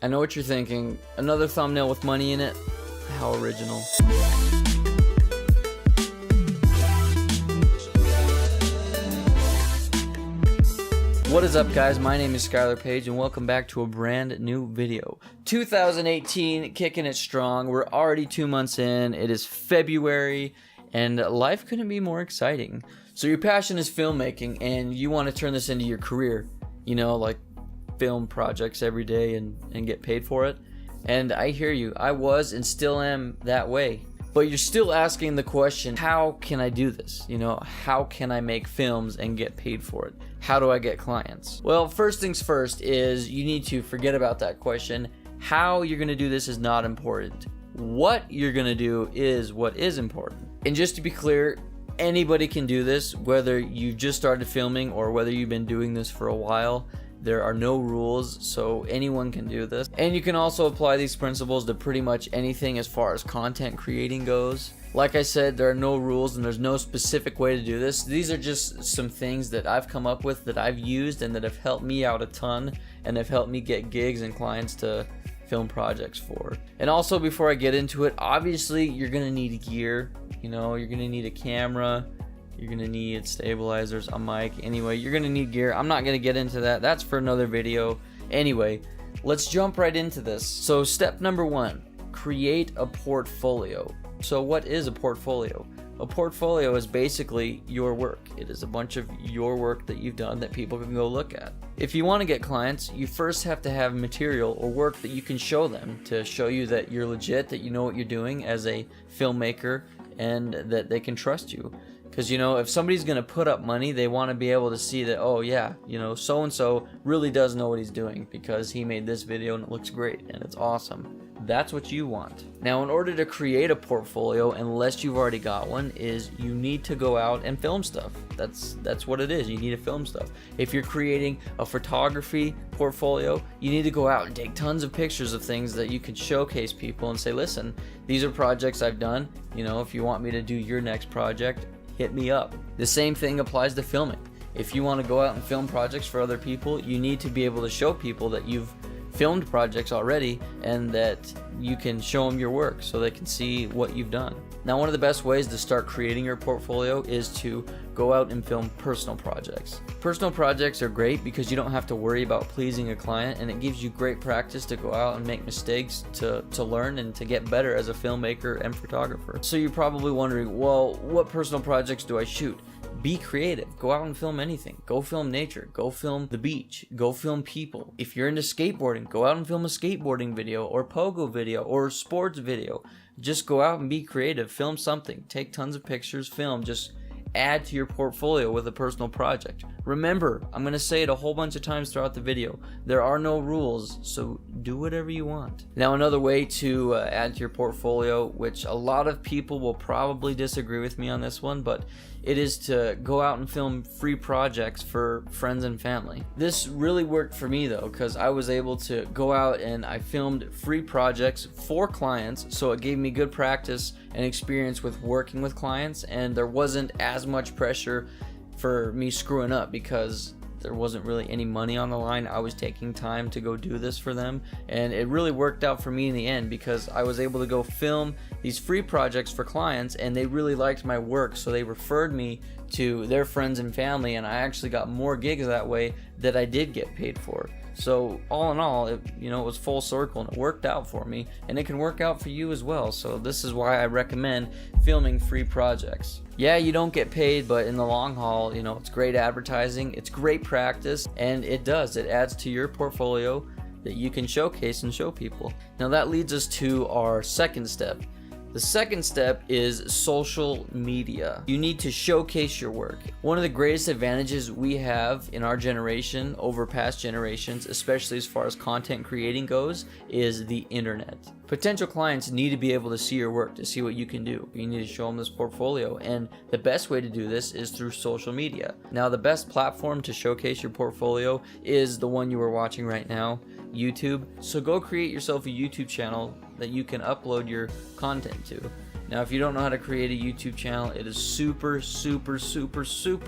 I know what you're thinking. Another thumbnail with money in it? How original. What is up, guys? My name is Skylar Page and welcome back to a brand new video. 2018, kicking it strong. We're already 2 months in. It is February and life couldn't be more exciting. So your passion is filmmaking and you want to turn this into your career. You know, like film projects every day and get paid for it. And I hear you. I was and still am that way. But you're still asking the question, how can I do this? You know, how can I make films and get paid for it? How do I get clients? Well, first things first is you need to forget about that question. How you're going to do this is not important. What you're going to do is what is important. And just to be clear, anybody can do this, whether you just started filming or whether you've been doing this for a while. There are no rules, so anyone can do this. And you can also apply these principles to pretty much anything as far as content creating goes. Like I said, there are no rules and there's no specific way to do this. These are just some things that I've come up with, that I've used, and that have helped me out a ton and have helped me get gigs and clients to film projects for. And also, before I get into it, obviously you're gonna need gear. You know, you're gonna need a camera. You're gonna need stabilizers, a mic. Anyway, you're gonna need gear. I'm not gonna get into that. That's for another video. Anyway, let's jump right into this. So step number one, create a portfolio. So what is a portfolio? A portfolio is basically your work. It is a bunch of your work that you've done that people can go look at. If you want to get clients, you first have to have material or work that you can show them to show you that you're legit, that you know what you're doing as a filmmaker, and that they can trust you. Because, you know, if somebody's going to put up money, they want to be able to see that, oh yeah, you know, so-and-so really does know what he's doing because he made this video and it looks great and it's awesome. That's what you want. Now, in order to create a portfolio, unless you've already got one, is you need to go out and film stuff. That's what it is. You need to film stuff. If you're creating a photography portfolio, you need to go out and take tons of pictures of things that you can showcase people and say, listen, these are projects I've done. You know, if you want me to do your next project, hit me up. The same thing applies to filming. If you want to go out and film projects for other people, you need to be able to show people that you've filmed projects already and that you can show them your work so they can see what you've done. Now, one of the best ways to start creating your portfolio is to go out and film personal projects. Personal projects are great because you don't have to worry about pleasing a client, and it gives you great practice to go out and make mistakes to learn and to get better as a filmmaker and photographer. So you're probably wondering, well, what personal projects do I shoot? Be creative. Go out and film anything. Go film nature. Go film the beach. Go film people. If you're into skateboarding, go out and film a skateboarding video or pogo video or sports video. Just go out and be creative. Film something. Take tons of pictures. Film. Just add to your portfolio with a personal project. Remember, I'm going to say it a whole bunch of times throughout the video. There are no rules, so do whatever you want. Now, another way to add to your portfolio, which a lot of people will probably disagree with me on this one, but it is to go out and film free projects for friends and family. This really worked for me though, because I was able to go out and I filmed free projects for clients, so it gave me good practice and experience with working with clients, and there wasn't as much pressure for me screwing up because there wasn't really any money on the line. I was taking time to go do this for them, and it really worked out for me in the end because I was able to go film these free projects for clients and they really liked my work, so they referred me to their friends and family, and I actually got more gigs that way that I did get paid for. So all in all, it was full circle and it worked out for me, and it can work out for you as well. So this is why I recommend filming free projects. Yeah, you don't get paid, but in the long haul, it's great advertising, it's great practice, and it adds to your portfolio that you can showcase and show people. Now that leads us to our second step. The second step is social media. You need to showcase your work. One of the greatest advantages we have in our generation over past generations, especially as far as content creating goes, is the internet. Potential clients need to be able to see your work, to see what you can do. You need to show them this portfolio, and the best way to do this is through social media. Now, the best platform to showcase your portfolio is the one you are watching right now, YouTube. So go create yourself a YouTube channel that you can upload your content to. Now, if you don't know how to create a YouTube channel, it is super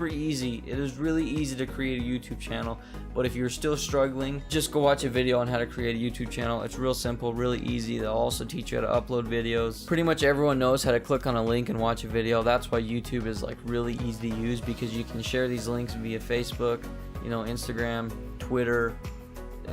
easy. It is really easy to create a YouTube channel. But if you're still struggling, just go watch a video on how to create a YouTube channel. It's real simple, really easy. They'll also teach you how to upload videos. Pretty much everyone knows how to click on a link and watch a video. That's why YouTube is like really easy to use, because you can share these links via Facebook, Instagram, Twitter,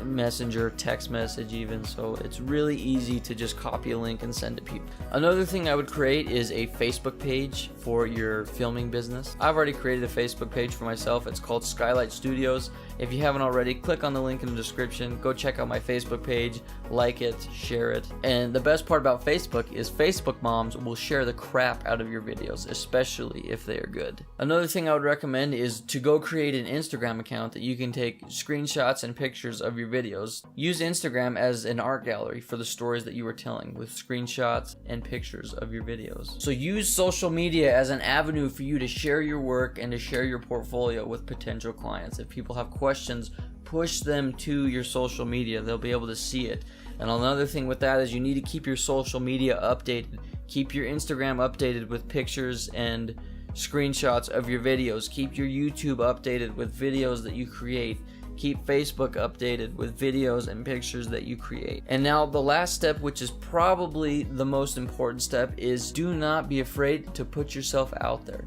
Messenger, text message even. So it's really easy to just copy a link and send it to people. Another thing I would create is a Facebook page for your filming business. I've already created a Facebook page for myself. It's called Skylight Studios. If you haven't already, click on the link in the description. Go check out my Facebook page, like it, share it. And the best part about Facebook is Facebook moms will share the crap out of your videos, especially if they are good. Another thing I would recommend is to go create an Instagram account that you can take screenshots and pictures of your videos. Use Instagram as an art gallery for the stories that you are telling, with screenshots and pictures of your videos. So use social media as an avenue for you to share your work and to share your portfolio with potential clients. If people have questions, push them to your social media. They'll be able to see it. And another thing with that is you need to keep your social media updated. Keep your Instagram updated with pictures and screenshots of your videos. Keep your YouTube updated with videos that you create. Keep Facebook updated with videos and pictures that you create. And now the last step, which is probably the most important step, is do not be afraid to put yourself out there.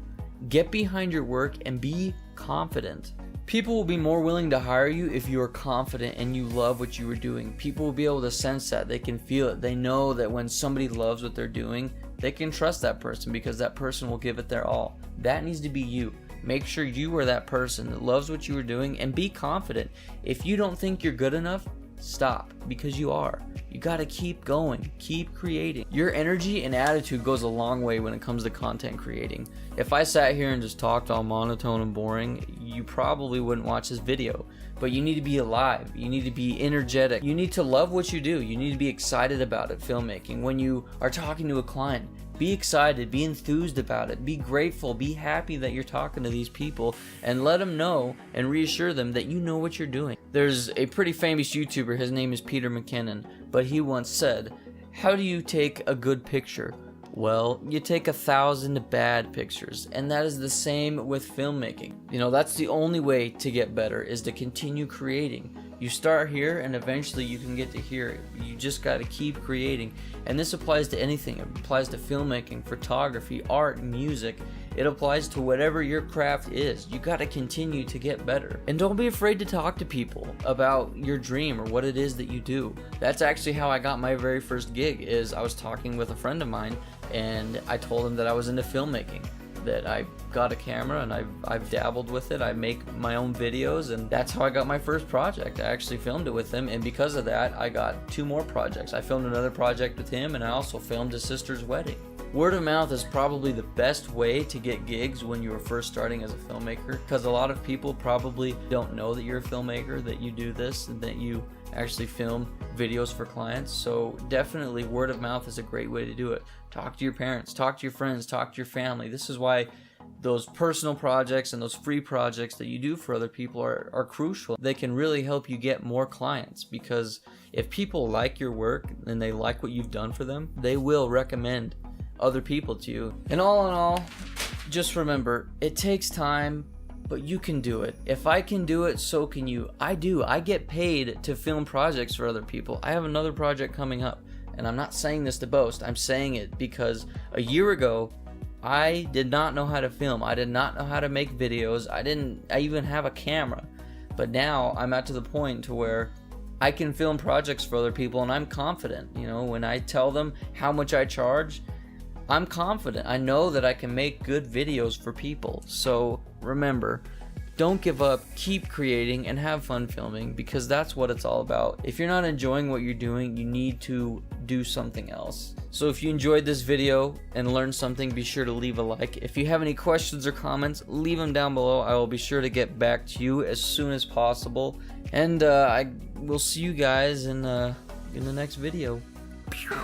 Get behind your work and be confident. People will be more willing to hire you if you are confident and you love what you are doing. People will be able to sense that. They can feel it. They know that when somebody loves what they're doing, they can trust that person because that person will give it their all. That needs to be you. Make sure you are that person that loves what you are doing, and be confident. If you don't think you're good enough, stop, because you are. You gotta keep going, keep creating. Your energy and attitude goes a long way when it comes to content creating. If I sat here and just talked all monotone and boring, you probably wouldn't watch this video. But you need to be alive, you need to be energetic, you need to love what you do, you need to be excited about it. Filmmaking, when you are talking to a client, be excited, be enthused about it, be grateful, be happy that you're talking to these people, and let them know and reassure them that you know what you're doing. There's a pretty famous YouTuber, his name is Peter McKinnon, but he once said, "How do you take a good picture?" Well, you take 1,000 bad pictures, and that is the same with filmmaking. That's the only way to get better, is to continue creating. You start here and eventually you can get to here. You just got to keep creating. And this applies to anything. It applies to filmmaking, photography, art, music. It applies to whatever your craft is. You got to continue to get better. And don't be afraid to talk to people about your dream or what it is that you do. That's actually how I got my very first gig. Is I was talking with a friend of mine and I told him that I was into filmmaking, that I got a camera and I've dabbled with it. I make my own videos, and that's how I got my first project. I actually filmed it with him, and because of that I got 2 more projects. I filmed another project with him, and I also filmed his sister's wedding. Word of mouth is probably the best way to get gigs when you are first starting as a filmmaker, because a lot of people probably don't know that you're a filmmaker, that you do this, and that you actually film videos for clients. So definitely word of mouth is a great way to do it. Talk to your parents, talk to your friends, talk to your family. This is why those personal projects and those free projects that you do for other people are crucial. They can really help you get more clients, because if people like your work and they like what you've done for them, they will recommend other people to you. And all in all, just remember, it takes time, but you can do it. If I can do it, so can you. I do. I get paid to film projects for other people. I have another project coming up, and I'm not saying this to boast. I'm saying it because a year ago, I did not know how to film. I did not know how to make videos. I even have a camera. But now I'm at to the point to where I can film projects for other people, and I'm confident. When I tell them how much I charge, I'm confident. I know that I can make good videos for people. So remember, don't give up, keep creating, and have fun filming, because that's what it's all about. If you're not enjoying what you're doing, you need to do something else. So if you enjoyed this video and learned something, be sure to leave a like. If you have any questions or comments, leave them down below. I will be sure to get back to you as soon as possible. And I will see you guys in the next video. Pew.